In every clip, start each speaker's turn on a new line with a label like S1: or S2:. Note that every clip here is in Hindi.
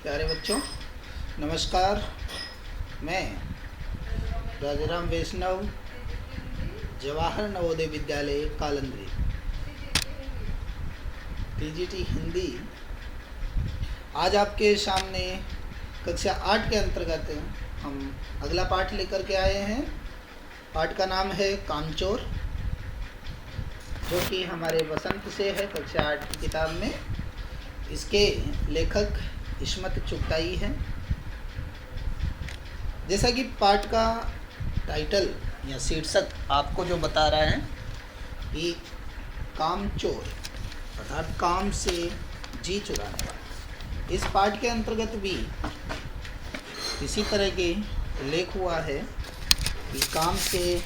S1: प्यारे बच्चों, नमस्कार। मैं राजाराम वैष्णव, जवाहर नवोदय विद्यालय कालंद्री, टीजीटी हिंदी आज आपके सामने कक्षा 8 के अंतर्गत हम अगला पाठ लेकर के आए हैं। पाठ का नाम है कामचोर, जो कि हमारे वसंत से है, कक्षा 8 की किताब में। इसके लेखक इस्मत चुगताई हैं। जैसा कि पाठ का टाइटल या शीर्षक आपको जो बता रहा है कि कामचोर अर्थात काम से जी चुराने वाला। इस पाठ के अंतर्गत भी इसी तरह के लेख हुआ है कि काम से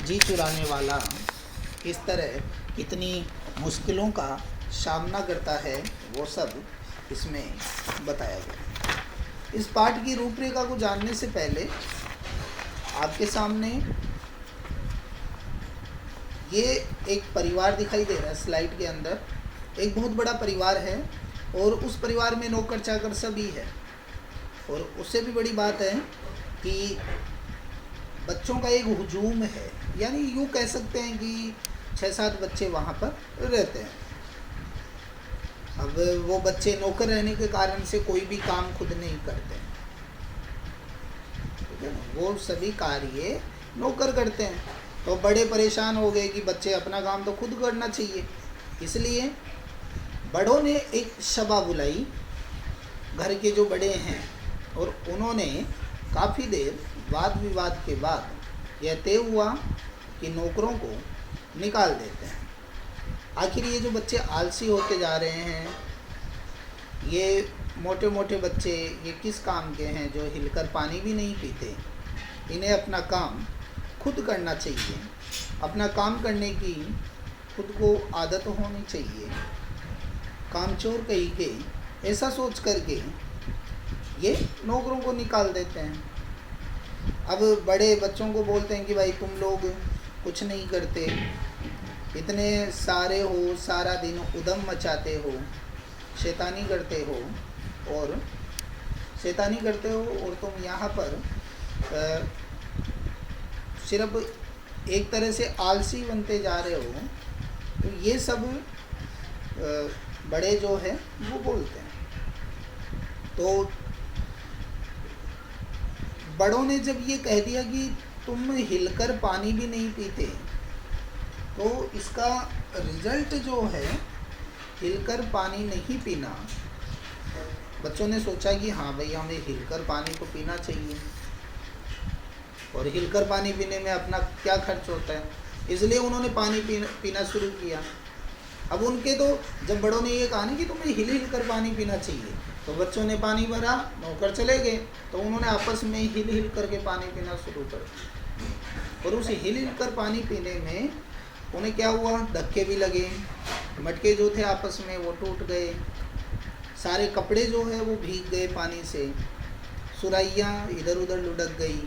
S1: जी चुराने वाला किस तरह कितनी मुश्किलों का सामना करता है, वो सब इसमें बताया गया। इस पाठ की रूपरेखा को जानने से पहले आपके सामने ये एक परिवार दिखाई दे रहा है। स्लाइड के अंदर एक बहुत बड़ा परिवार है और उस परिवार में नौकर चाकर सभी है। और उससे भी बड़ी बात है कि बच्चों का एक हुजूम है, यानी यूँ कह सकते हैं कि 6-7 बच्चे वहाँ पर रहते हैं। अब वो बच्चे नौकर रहने के कारण से कोई भी काम खुद नहीं करते हैं, ठीक है, वो सभी कार्य नौकर करते हैं। तो बड़े परेशान हो गए कि बच्चे अपना काम तो खुद करना चाहिए। इसलिए बड़ों ने एक सभा बुलाई, घर के जो बड़े हैं, और उन्होंने काफ़ी देर वाद विवाद के बाद यह तय हुआ कि नौकरों को निकाल देते हैं। आखिर ये जो बच्चे आलसी होते जा रहे हैं, ये मोटे मोटे बच्चे, ये किस काम के हैं जो हिलकर पानी भी नहीं पीते। इन्हें अपना काम खुद करना चाहिए, अपना काम करने की खुद को आदत होनी चाहिए। कामचोर कही के ऐसा सोच करके ये नौकरों को निकाल देते हैं। अब बड़े बच्चों को बोलते हैं कि भाई तुम लोग कुछ नहीं करते, इतने सारे हो, सारा दिन उधम मचाते हो, शैतानी करते हो और तुम यहाँ पर सिर्फ एक तरह से आलसी बनते जा रहे हो। तो ये सब बड़े जो है वो बोलते हैं। तो बड़ों ने जब ये कह दिया कि तुम हिलकर पानी भी नहीं पीते, तो इसका रिजल्ट जो है हिलकर पानी नहीं पीना। बच्चों ने सोचा कि हाँ भाई, हमें हिलकर पानी तो पीना चाहिए, और हिलकर पानी पीने में अपना क्या खर्च होता है, इसलिए उन्होंने पानी पीना शुरू किया। अब उनके तो जब बड़ों ने ये कहा ना कि तुम्हें हिल कर पानी पीना चाहिए, तो बच्चों ने पानी भरा, नौकर चले गए, तो उन्होंने आपस में हिल करके पानी पीना शुरू कर दिया। और उस हिल कर पानी पीने में उन्हें क्या हुआ, धक्के भी लगे, मटके जो थे आपस में वो टूट गए, सारे कपड़े जो है वो भीग गए पानी से, सुराइयाँ इधर उधर लुढ़क गई,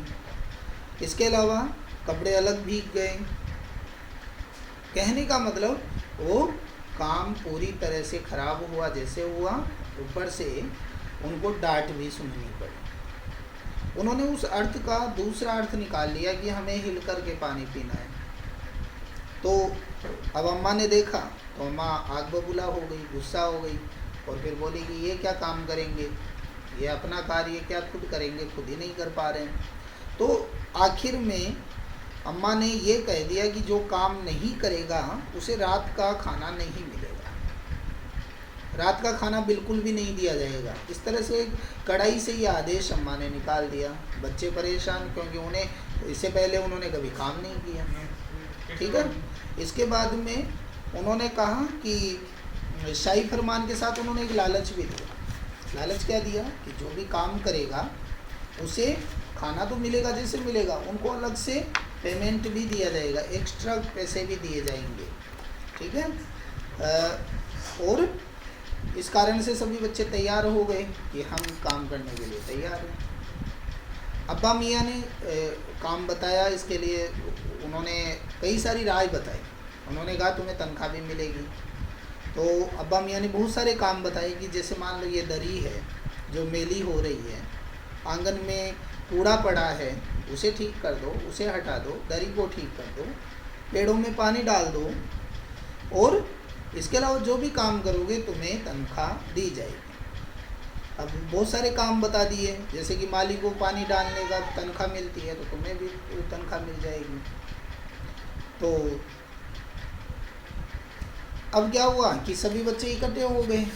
S1: इसके अलावा कपड़े अलग भीग गए। कहने का मतलब वो काम पूरी तरह से खराब हुआ जैसे हुआ, ऊपर से उनको डांट भी सुननी पड़ी। उन्होंने उस अर्थ का दूसरा अर्थ निकाल लिया कि हमें हिल कर के पानी पीना है। तो अब अम्मा ने देखा तो अम्मा आग बबूला हो गई, गुस्सा हो गई, और फिर बोली कि ये क्या काम करेंगे, ये अपना कार्य क्या खुद करेंगे, खुद ही नहीं कर पा रहे हैं। तो आखिर में अम्मा ने ये कह दिया कि जो काम नहीं करेगा उसे रात का खाना नहीं मिलेगा, रात का खाना बिल्कुल भी नहीं दिया जाएगा। इस तरह से कड़ाई से ये आदेश अम्मा ने निकाल दिया। बच्चे परेशान, क्योंकि उन्हें इससे पहले उन्होंने कभी काम नहीं किया, ठीक है। इसके बाद में उन्होंने कहा कि शाही फरमान के साथ उन्होंने एक लालच भी दिया। लालच क्या दिया कि जो भी काम करेगा उसे खाना तो मिलेगा जैसे मिलेगा, उनको अलग से पेमेंट भी दिया जाएगा, एक्स्ट्रा पैसे भी दिए जाएंगे, ठीक है। और इस कारण से सभी बच्चे तैयार हो गए कि हम काम करने के लिए तैयार हैं। अब्बा मियाँ ने काम बताया, इसके लिए उन्होंने कई सारी राय बताई। उन्होंने कहा तुम्हें तनख्वाह भी मिलेगी। तो अब्बा मियाँ ने बहुत सारे काम बताए कि जैसे मान लो ये दरी है, जो मेली हो रही है, आंगन में कूड़ा पड़ा है उसे ठीक कर दो, उसे हटा दो, दरी को ठीक कर दो, पेड़ों में पानी डाल दो, और इसके अलावा जो भी काम करोगे तुम्हें तनख्वाह दी जाएगी। अब बहुत सारे काम बता दिए, जैसे कि माली को पानी डालने का तनख्वाह मिलती है तो तुम्हें भी तनख्वाह मिल जाएगी। तो अब क्या हुआ कि सभी बच्चे इकट्ठे हो गए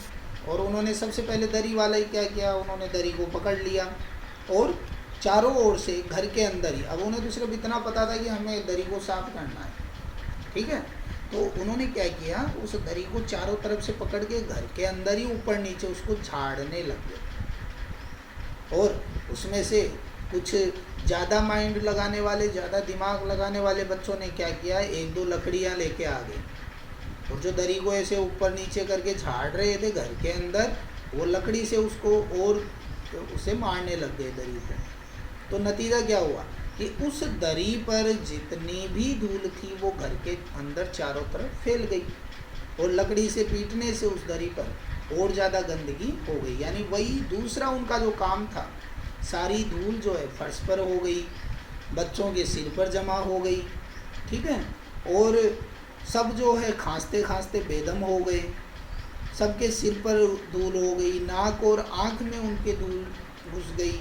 S1: और उन्होंने सबसे पहले दरी वाला ही क्या किया, उन्होंने दरी को पकड़ लिया और चारों ओर से घर के अंदर ही, अब उन्हें तो सिर्फ इतना पता था कि हमें दरी को साफ करना है, ठीक है, तो उन्होंने क्या किया, उस दरी को चारों तरफ से पकड़ के घर के अंदर ही ऊपर नीचे उसको झाड़ने लग गए। और उसमें से कुछ ज़्यादा माइंड लगाने वाले, ज़्यादा दिमाग लगाने वाले बच्चों ने क्या किया, एक दो लकड़ियाँ लेके आ गए और जो दरी को ऐसे ऊपर नीचे करके झाड़ रहे थे घर के अंदर, वो लकड़ी से उसको और उसे मारने लग गए दरी को। तो नतीजा क्या हुआ कि उस दरी पर जितनी भी धूल थी वो घर के अंदर चारों तरफ फैल गई और लकड़ी से पीटने से उस दरी पर और ज़्यादा गंदगी हो गई। यानी वही दूसरा उनका जो काम था, सारी धूल जो है फर्श पर हो गई, बच्चों के सिर पर जमा हो गई, ठीक है, और सब जो है खांसते खांसते बेदम हो गए, सबके सिर पर धूल हो गई, नाक और आँख में उनके धूल घुस गई।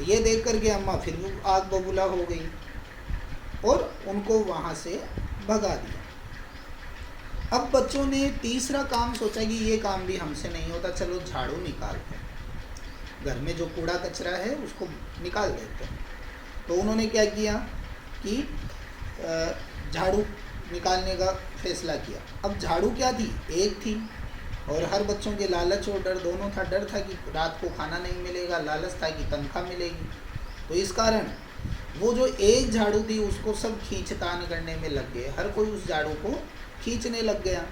S1: ये देख कर के अम्मा फिर आग बबूला हो गई और उनको वहाँ से भगा दिया। अब बच्चों ने तीसरा काम सोचा कि ये काम भी हमसे नहीं होता, चलो झाड़ू निकालते हैं, घर में जो कूड़ा कचरा है उसको निकाल देते हैं। तो उन्होंने क्या किया कि झाड़ू निकालने का फैसला किया। अब झाड़ू क्या थी, एक थी और हर बच्चों के लालच और डर दोनों था। डर था कि रात को खाना नहीं मिलेगा, लालच था कि तनख्वाह मिलेगी। तो इस कारण वो जो एक झाड़ू थी उसको सब खींचतान करने में लग गए, हर कोई उस झाड़ू को खींचने लग गया।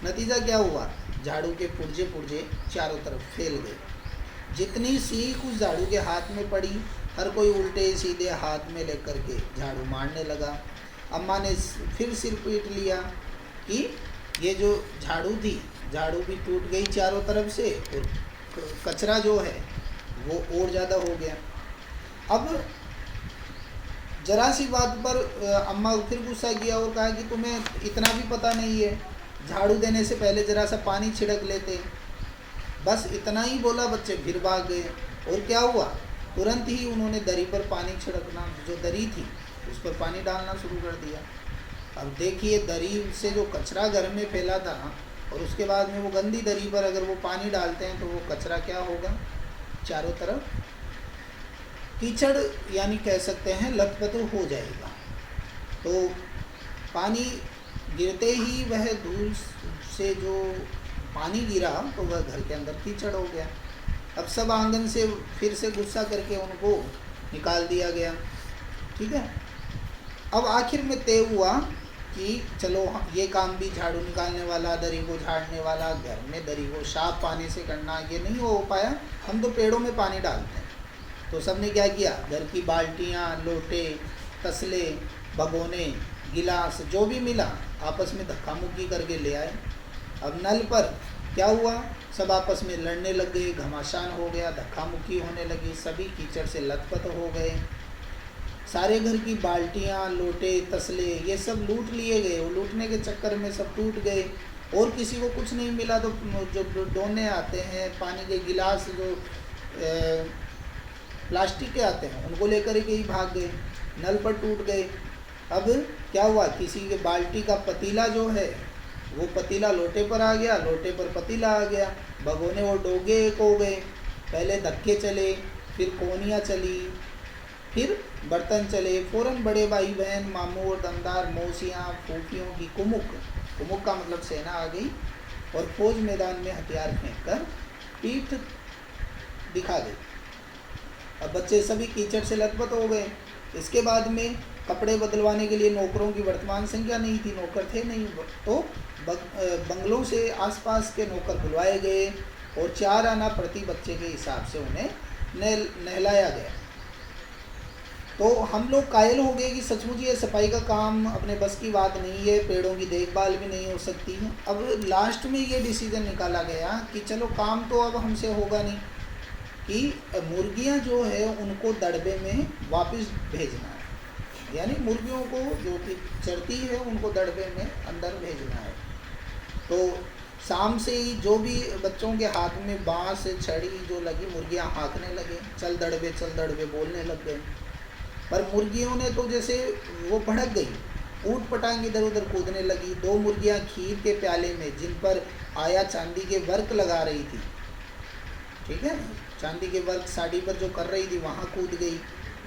S1: नतीजा क्या हुआ, झाड़ू के पुर्जे पुर्जे चारों तरफ फैल गए। जितनी सीख उस झाड़ू के हाथ में पड़ी, हर कोई उल्टे सीधे हाथ में लेकर के झाड़ू मारने लगा। अम्मा ने फिर सिर पीट लिया कि ये जो झाड़ू थी, झाड़ू भी टूट गई चारों तरफ से और कचरा जो है वो और ज़्यादा हो गया। अब जरा सी बात पर अम्मा फिर गुस्सा किया और कहा कि तुम्हें इतना भी पता नहीं है, झाड़ू देने से पहले जरा सा पानी छिड़क लेते। बस इतना ही बोला, बच्चे फिर भाग गए। और क्या हुआ, तुरंत ही उन्होंने दरी पर पानी छिड़कना, जो दरी थी उस पर पानी डालना शुरू कर दिया। अब देखिए, दरी से जो कचरा घर में फैला था और उसके बाद में वो गंदी दरी पर अगर वो पानी डालते हैं तो वो कचरा क्या होगा, चारों तरफ कीचड़, यानी कह सकते हैं लथपथ हो जाएगा। तो पानी गिरते ही वह धूल से जो पानी गिरा तो वह घर के अंदर कीचड़ हो गया। अब सब आंगन से फिर से गुस्सा करके उनको निकाल दिया गया, ठीक है। अब आखिर में तय हुआ कि चलो ये काम भी झाड़ू निकालने वाला, दरी को झाड़ने वाला, घर में दरी को साफ पानी से करना, ये नहीं हो पाया, हम तो पेड़ों में पानी डालते हैं। तो सबने क्या किया, घर की बाल्टियाँ, लोटे, तसले, भगोने, गिलास जो भी मिला आपस में धक्का मुक्की करके ले आए। अब नल पर क्या हुआ, सब आपस में लड़ने लग गए, घमासान हो गया, धक्का मुक्की होने लगी, सभी कीचड़ से लथपथ हो गए। सारे घर की बाल्टियाँ, लोटे, तसले ये सब लूट लिए गए। वो लूटने के चक्कर में सब टूट गए और किसी को कुछ नहीं मिला तो जो डोने आते हैं, पानी के गिलास जो प्लास्टिक के आते हैं उनको लेकर के ही भाग गए, नल पर टूट गए। अब क्या हुआ, किसी के बाल्टी का पतीला जो है वो पतीला लोटे पर आ गया, लोटे पर पतीला आ गया, भगोने और डोगे एक हो गए। पहले धक्के चले, फिर कोनियाँ चली, फिर बर्तन चले, फ़ौरन बड़े भाई बहन, मामू और दमदार, मौसियाँ, फूफियों की कुमुक का मतलब सेना आ गई और फौज मैदान में हथियार फेंक कर पीठ दिखा गई। अब बच्चे सभी कीचड़ से लथपथ हो गए। इसके बाद में कपड़े बदलवाने के लिए नौकरों की वर्तमान संख्या नहीं थी, नौकर थे नहीं, तो बंगलों से आसपास के नौकर बुलवाए गए और 4 आना प्रति बच्चे के हिसाब से उन्हें नहलाया गया। तो हम लोग कायल हो गए कि सचमुच ये सफाई का काम अपने बस की बात नहीं है, पेड़ों की देखभाल भी नहीं हो सकती है। अब लास्ट में ये डिसीजन निकाला गया कि चलो काम तो अब हमसे होगा नहीं, कि मुर्गियां जो है उनको दड़बे में वापस भेजना है, यानी मुर्गियों को जो कि चरती है उनको दड़बे में अंदर भेजना है। तो शाम से ही जो भी बच्चों के हाथ में बाँस छड़ी जो लगी, मुर्गियां हाँकने लगे, चल दड़बे बोलने लग गए। पर मुर्गियों ने तो जैसे वो भड़क गई, ऊट पटांग इधर उधर कूदने लगी। 2 मुर्गियां खीर के प्याले में, जिन पर आया चांदी के वर्क लगा रही थी, ठीक है, चांदी के वर्क साड़ी पर जो कर रही थी वहाँ कूद गई,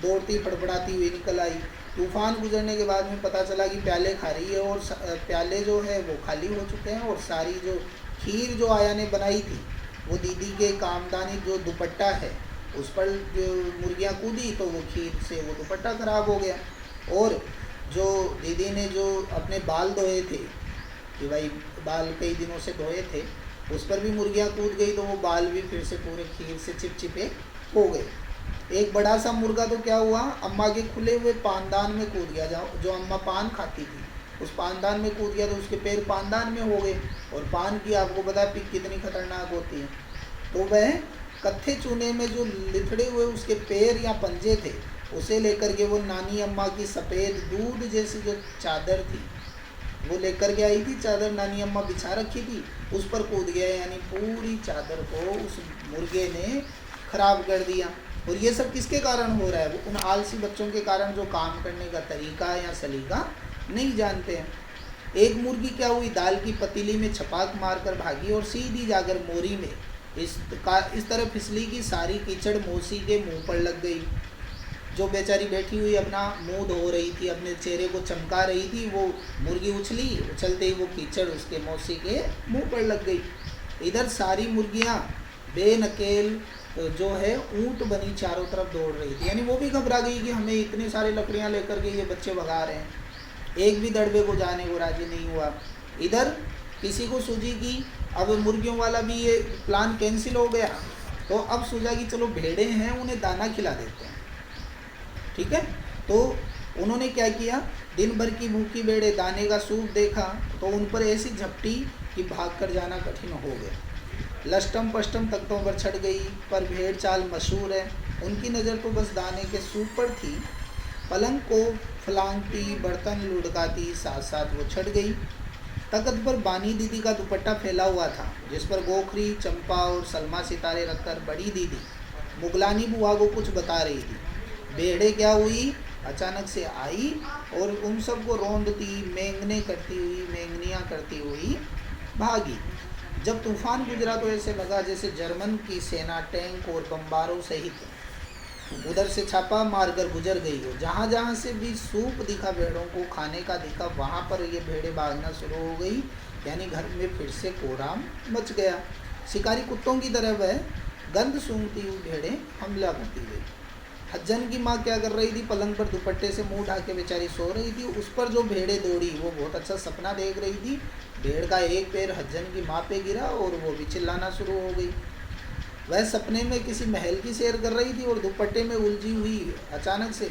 S1: दौड़ती फड़फड़ाती हुई निकल आई। तूफान गुजरने के बाद में पता चला कि प्याले खा रही है, और प्याले जो है वो खाली हो चुके हैं, और सारी जो खीर जो आया ने बनाई थी, वो दीदी के कामदानी जो दुपट्टा है उस पर जो मुर्गियाँ कूदी तो वो खीर से वो दुपट्टा ख़राब हो गया। और जो दीदी ने जो अपने बाल धोए थे, कि भाई बाल कई दिनों से धोए थे, उस पर भी मुर्गियाँ कूद गई, तो वो बाल भी फिर से पूरे खीर से चिपचिपे हो गए। एक बड़ा सा मुर्गा तो क्या हुआ, अम्मा के खुले हुए पानदान में कूद गया, जो अम्मा पान खाती थी उस पानदान में कूद गया, तो उसके पैर पानदान में हो गए। और पान की आपको पता है पिक कितनी खतरनाक होती है, तो वह कत्थे चूने में जो लिथड़े हुए उसके पैर या पंजे थे, उसे लेकर के वो नानी अम्मा की सफ़ेद दूध जैसी जो चादर थी वो लेकर के आई थी। चादर नानी अम्मा बिछा रखी थी, उस पर कूद गया, यानी पूरी चादर को उस मुर्गे ने खराब कर दिया। और ये सब किसके कारण हो रहा है, वो उन आलसी बच्चों के कारण जो काम करने का तरीका या सलीका नहीं जानते हैं। एक मुर्गी क्या हुई, दाल की पतीली में छपाक मारकर भागी और सीधी जाकर मोरी में इस तरह फिसली कि सारी कीचड़ मौसी के मुंह पर लग गई। जो बेचारी बैठी हुई अपना मुंह धो रही थी, अपने चेहरे को चमका रही थी, वो मुर्गी उछली, उछलते ही वो कीचड़ उसके मौसी के मुंह पर लग गई। इधर सारी मुर्गियां बेनकेल जो है ऊंट बनी चारों तरफ दौड़ रही थी, यानी वो भी घबरा गई कि हमें इतनी सारी लकड़ियां लेकर के ये बच्चे भगा रहे हैं, एक भी दड़बे को जाने को राजी नहीं हुआ। इधर किसी को सूझी कि अब मुर्गियों वाला भी ये प्लान कैंसिल हो गया, तो अब सूझा कि चलो भेड़े हैं उन्हें दाना खिला देते हैं, ठीक है। तो उन्होंने क्या किया, दिन भर की भूखी भेड़े दाने का सूप देखा तो उन पर ऐसी झपटी कि भाग कर जाना कठिन हो गया। लष्टम पष्टम तख्तों पर चढ़ गई, पर भेड़ चाल मशहूर है, उनकी नज़र तो बस दाने के सूप पर थी। पलंग को फलांगती, बर्तन लुढ़काती, साथ साथ वो चढ़ गई। तख्त पर बानी दीदी का दुपट्टा फैला हुआ था, जिस पर गोखरी, चंपा और सलमा सितारे रखकर बड़ी दीदी मुगलानी बुआ को कुछ बता रही थी। भेड़े क्या हुई, अचानक से आई और उन सबको रोंदती, मेंगनियाँ करती हुई भागी। जब तूफान गुजरा तो ऐसे लगा जैसे जर्मन की सेना टैंक और बम्बारों सहित उधर से छापा मारकर गुजर गई हो। जहाँ जहाँ से भी सूप दिखा, भेड़ों को खाने का दिखा, वहाँ पर ये भेड़ें भागना शुरू हो गई, यानी घर में फिर से कोहराम मच गया। शिकारी कुत्तों की तरह वह गंध सूंघती हुई भेड़ें हमला करती गई। हज्जन की माँ क्या कर रही थी, पलंग पर दुपट्टे से मुंह ढाके बेचारी सो रही थी। उस पर जो भेड़ें दौड़ी वो बहुत अच्छा सपना देख रही थी। भेड़ का एक पैर हज्जन की माँ पे गिरा और वो भी चिल्लाना शुरू हो गई। वह सपने में किसी महल की सैर कर रही थी और दुपट्टे में उलझी हुई अचानक से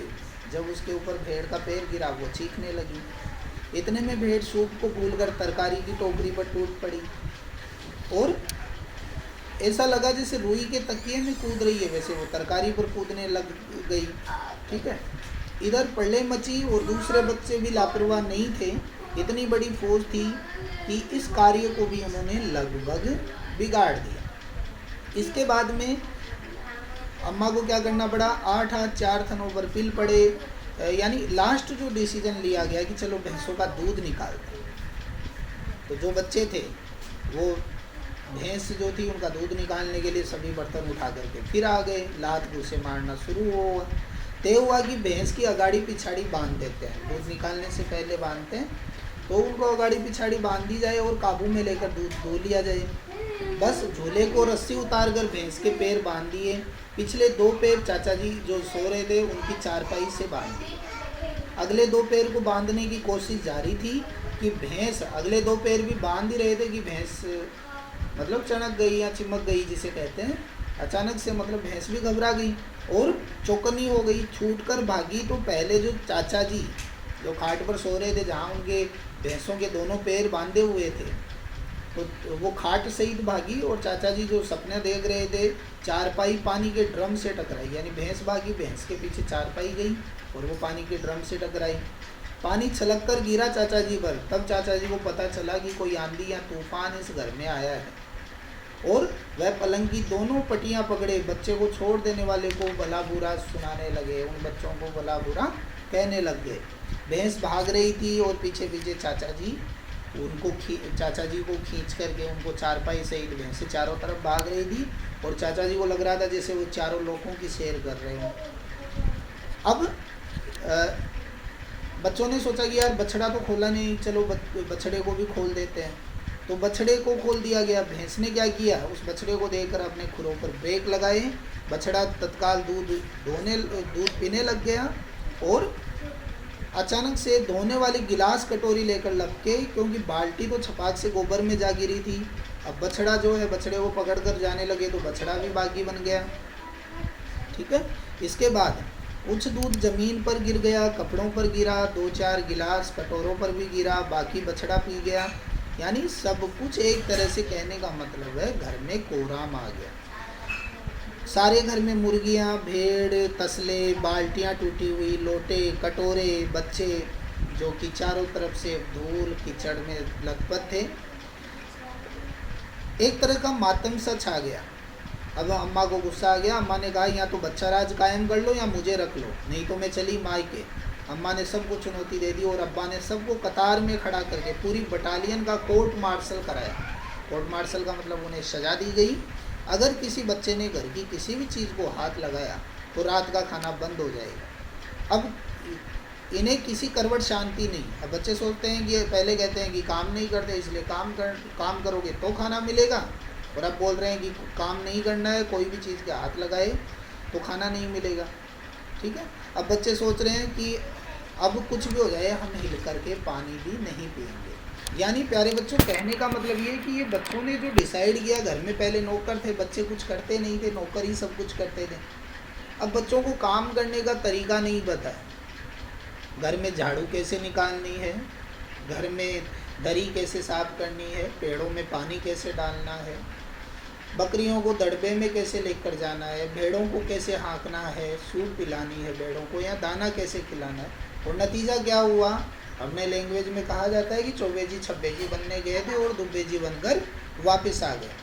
S1: जब उसके ऊपर भेड़ का पैर गिरा वो चीखने लगी। इतने में भेड़ सूप को भूलकर तरकारी की टोकरी पर टूट पड़ी और ऐसा लगा जैसे रुई के तकिए में कूद रही है, वैसे वो तरकारी पर कूदने लग गई, ठीक है। इधर पल्ले मची और दूसरे बच्चे भी लापरवाह नहीं थे। इतनी बड़ी फौज थी कि इस कार्य को भी उन्होंने लगभग बिगाड़ दिया। इसके बाद में अम्मा को क्या करना पड़ा, 8 हाथ 4 थनों पर पिल पड़े, यानी लास्ट जो डिसीजन लिया गया कि चलो भैंसों का दूध निकालते हैं। तो जो बच्चे थे वो भैंस जो थी उनका दूध निकालने के लिए सभी बर्तन उठा करके फिर आ गए, लात घूसे मारना शुरू हुआ। तय हुआ कि भैंस की अगाड़ी पिछाड़ी बांध देते हैं, दूध निकालने से पहले बांधते हैं, तो उनको अगाड़ी पिछाड़ी बांध दी जाए और काबू में लेकर दूध दो लिया जाए। बस झूले को रस्सी उतार कर भैंस के पैर बांध दिए, पिछले 2 पैर चाचा जी जो सो रहे थे उनकी चारपाई से बांध दिए। अगले 2 पैर को बांधने की कोशिश जारी थी कि भैंस, अगले 2 पैर भी बांध ही रहे थे कि भैंस मतलब चणक गई या चिमक गई जिसे कहते हैं, अचानक से मतलब भैंस भी घबरा गई और चौकन्नी हो गई, छूट कर भागी। तो पहले जो चाचा जी जो खाट पर सो रहे थे, जहाँ उनके भैंसों के दोनों पैर बांधे हुए थे, तो वो खाट सहित भागी। और चाचा जी जो सपने देख रहे थे, चारपाई पानी के ड्रम से टकराई। यानी भैंस भागी, भैंस के पीछे चारपाई गई और वो पानी के ड्रम से टकराई। पानी छलक कर गिरा चाचा जी पर। तब चाचा जी को पता चला कि कोई आंधी या तूफान इस घर में आया है। और वह पलंग की दोनों पटियां पकड़े, बच्चे को छोड़ देने वाले को भला बुरा सुनाने लगे, उन बच्चों को भला बुरा कहने लग गए। भैंस भाग रही थी और पीछे पीछे चाचा जी चाचा जी को खींच करके उनको चारपाई सहित भैंसें चारों तरफ भाग रही थी। और चाचा जी को लग रहा था जैसे वो चारों लोगों की सैर कर रहे हों। अब बच्चों ने सोचा कि यार बछड़ा तो खोला नहीं, चलो बछड़े को भी खोल देते हैं। तो बछड़े को खोल दिया गया। भैंस ने क्या किया, उस बछड़े को देखकर अपने खुरों पर ब्रेक लगाए। बछड़ा तत्काल दूध पीने लग गया और अचानक से धोने वाली गिलास कटोरी लेकर लपके, क्योंकि बाल्टी तो छपाक से गोबर में जा गिरी थी। अब बछड़ा जो है, बछड़े को पकड़ कर जाने लगे तो बछड़ा भी बागी बन गया। ठीक है। इसके बाद कुछ दूध जमीन पर गिर गया, कपड़ों पर गिरा, 2-4 गिलास कटोरों पर भी गिरा, बाकी बछड़ा पी गया। यानी सब कुछ एक तरह से कहने का मतलब है घर में कोहराम आ गया। सारे घर में मुर्गियाँ, भेड़, तसले, बाल्टियाँ टूटी हुई, लोटे, कटोरे, बच्चे जो कि चारों तरफ से धूल कीचड़ में लथपथ थे। एक तरह का मातम सा छा गया। अब अम्मा को गुस्सा आ गया। अम्मा ने कहा या तो बच्चा राज कायम कर लो या मुझे रख लो, नहीं तो मैं चली मायके। अम्मा ने सबको चुनौती दे दी और अब्बा ने सबको कतार में खड़ा करके पूरी बटालियन का कोर्ट मार्शल कराया। कोर्ट मार्शल का मतलब उन्हें सजा दी गई। अगर किसी बच्चे ने घर की किसी भी चीज़ को हाथ लगाया तो रात का खाना बंद हो जाएगा। अब इन्हें किसी करवट शांति नहीं। अब बच्चे सोचते हैं कि पहले कहते हैं कि काम नहीं करते इसलिए काम करोगे तो खाना मिलेगा, और अब बोल रहे हैं कि काम नहीं करना है, कोई भी चीज़ के हाथ लगाए तो खाना नहीं मिलेगा। ठीक है। अब बच्चे सोच रहे हैं कि अब कुछ भी हो जाए हम हिल करके पानी भी नहीं पिएंगे। यानी प्यारे बच्चों, कहने का मतलब ये है कि ये बच्चों ने जो डिसाइड किया, घर में पहले नौकर थे, बच्चे कुछ करते नहीं थे, नौकर ही सब कुछ करते थे। अब बच्चों को काम करने का तरीका नहीं पता है। घर में झाड़ू कैसे निकालनी है, घर में दरी कैसे साफ करनी है, पेड़ों में पानी कैसे डालना है, बकरियों को दड़बे में कैसे लेकर जाना है, भेड़ों को कैसे हाँकना है, सूप पिलानी है भेड़ों को, या दाना कैसे खिलाना है। और नतीजा क्या हुआ, अपने लैंग्वेज में कहा जाता है कि चौबेजी छब्बेजी बनने गए थे और दुब्बेजी बनकर वापस आ गए।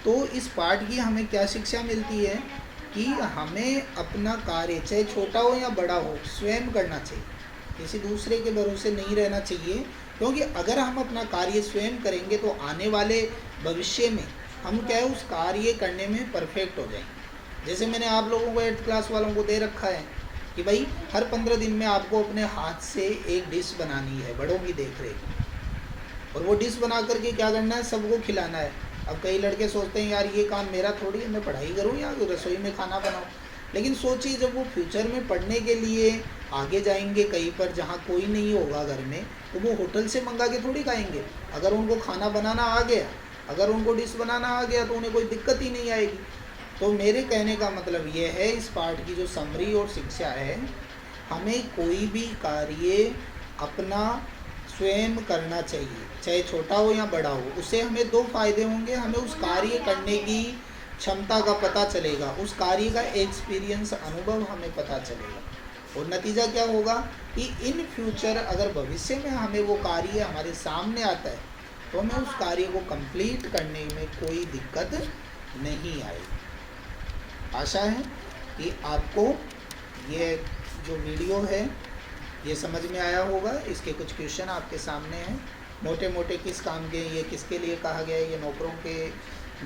S1: तो इस पाठ की हमें क्या शिक्षा मिलती है कि हमें अपना कार्य चाहे छोटा हो या बड़ा हो स्वयं करना चाहिए, किसी दूसरे के भरोसे नहीं रहना चाहिए। क्योंकि अगर हम अपना कार्य स्वयं करेंगे तो आने वाले भविष्य में हम क्या है उस कार्य करने में परफेक्ट हो जाएंगे। जैसे मैंने आप लोगों को 8th क्लास वालों को दे रखा है कि भाई हर 15 दिन में आपको अपने हाथ से एक डिश बनानी है बड़ों की देख रेख, और वो डिश बना करके क्या करना है, सबको खिलाना है। अब कई लड़के सोचते हैं यार ये काम मेरा थोड़ी है, मैं पढ़ाई करूँ या रसोई में खाना बनाऊँ। लेकिन सोचिए जब वो फ्यूचर में पढ़ने के लिए आगे जाएंगे कहीं पर जहाँ कोई नहीं होगा घर में, तो वो होटल से मंगा के थोड़ी खाएंगे। अगर उनको खाना बनाना आ गया, अगर उनको डिश बनाना आ गया तो उन्हें कोई दिक्कत ही नहीं आएगी। तो मेरे कहने का मतलब ये है, इस पाठ की जो समरी और शिक्षा है, हमें कोई भी कार्य अपना स्वयं करना चाहिए, चाहे छोटा हो या बड़ा हो। उससे हमें 2 फायदे होंगे, हमें उस कार्य करने की क्षमता का पता चलेगा, उस कार्य का एक्सपीरियंस अनुभव हमें पता चलेगा। और नतीजा क्या होगा कि इन फ्यूचर अगर भविष्य में हमें वो कार्य हमारे सामने आता है तो हमें उस कार्य को कंप्लीट करने में कोई दिक्कत नहीं आएगी। आशा है कि आपको ये जो वीडियो है ये समझ में आया होगा। इसके कुछ क्वेश्चन आपके सामने हैं, मोटे मोटे किस काम के, ये किसके लिए कहा गया है, ये नौकरों के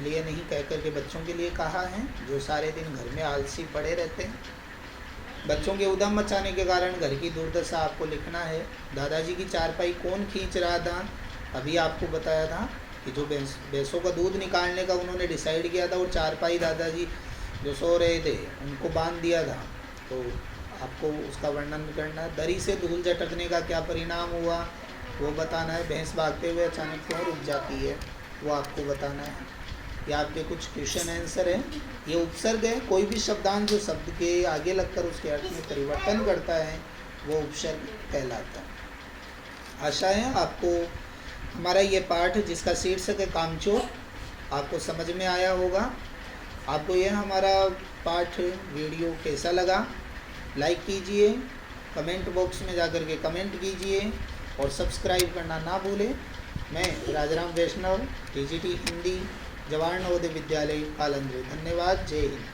S1: लिए नहीं कह कर के बच्चों के लिए कहा है जो सारे दिन घर में आलसी पड़े रहते हैं। बच्चों के उद्यम मचाने के कारण घर की दुर्दशा आपको लिखना है। दादाजी की चारपाई कौन खींच रहा था, अभी आपको बताया था कि जो भैंसों का दूध निकालने का उन्होंने डिसाइड किया था, और चारपाई दादाजी जो सो रहे थे उनको बांध दिया था। तो आपको उसका वर्णन करना है। दरी से धूल झटकने का क्या परिणाम हुआ वो बताना है। भैंस भागते हुए अचानक क्यों रुक जाती है वो आपको बताना है। या आपके कुछ क्वेश्चन आंसर हैं। ये उपसर्ग है, कोई भी शब्दांश जो शब्द के आगे लगकर उसके अर्थ में परिवर्तन करता है वो उपसर्ग कहलाता है। आशा है आपको हमारा ये पाठ जिसका शीर्षक है कामचोर आपको समझ में आया होगा। आपको यह हमारा पाठ वीडियो कैसा लगा लाइक कीजिए, कमेंट बॉक्स में जाकर के कमेंट कीजिए और सब्सक्राइब करना ना भूलें। मैं राजाराम वैष्णव, टीजीटी हिंदी, जवाहर नवोदय विद्यालय कालंद्री। धन्यवाद। जय हिंद।